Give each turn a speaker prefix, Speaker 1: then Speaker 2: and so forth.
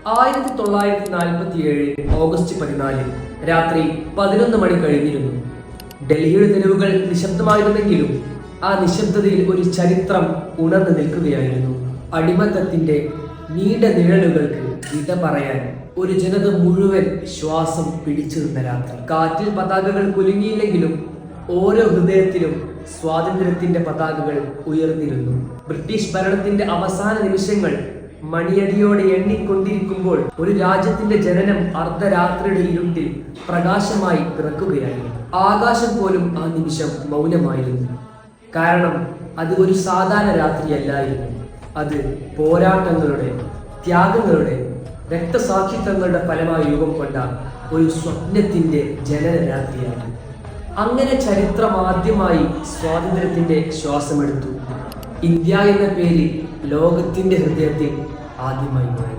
Speaker 1: 1947 August 14 രാത്രി 11 മണി കഴിഞ്ഞിരുന്നു. ഡൽഹിയുടെ തെരുവുകൾ നിശബ്ദമായിരുന്നെങ്കിലും ആ നിശബ്ദതയിൽ ഒരു ചരിത്രം ഉണർന്നു നിൽക്കുകയായിരുന്നു. അടിമത്തത്തിന്റെ നീണ്ട നിഴലുകൾക്ക് വിട പറയാൻ ഒരു ജനത മുഴുവൻ ശ്വാസം പിടിച്ചു നിന്ന രാത്രി. കാറ്റിൽ പതാകകൾ കുലുങ്ങിയില്ലെങ്കിലും ഓരോ ഹൃദയത്തിലും സ്വാതന്ത്ര്യത്തിന്റെ പതാകകൾ ഉയർന്നിരുന്നു. ബ്രിട്ടീഷ് ഭരണത്തിന്റെ അവസാന നിമിഷങ്ങൾ മണിയടിയോടെ എണ്ണിക്കൊണ്ടിരിക്കുമ്പോൾ ഒരു രാജ്യത്തിന്റെ ജനനം അർദ്ധരാത്രിയുടെ ഇരുട്ടിൽ പ്രകാശമായി പിറക്കുകയായിരുന്നു. ആകാശം പോലും ആ നിമിഷം മൗനമായിരുന്നു. കാരണം അത് ഒരു സാധാരണ രാത്രിയല്ലായിരുന്നു. അത് പോരാട്ടങ്ങളുടെ, ത്യാഗങ്ങളുടെ, രക്തസാക്ഷിത്വങ്ങളുടെ ഫലമായി രൂപം കൊണ്ട ഒരു സ്വപ്നത്തിന്റെ ജനന രാത്രിയാണ്. അങ്ങനെ ചരിത്രം ആദ്യമായി സ്വാതന്ത്ര്യത്തിന്റെ ശ്വാസമെടുത്തു. ഇന്ത്യ എന്ന പേര് ലോകത്തിന്റെ ഹൃദയത്തിൽ ആദ്യമായി മാറി.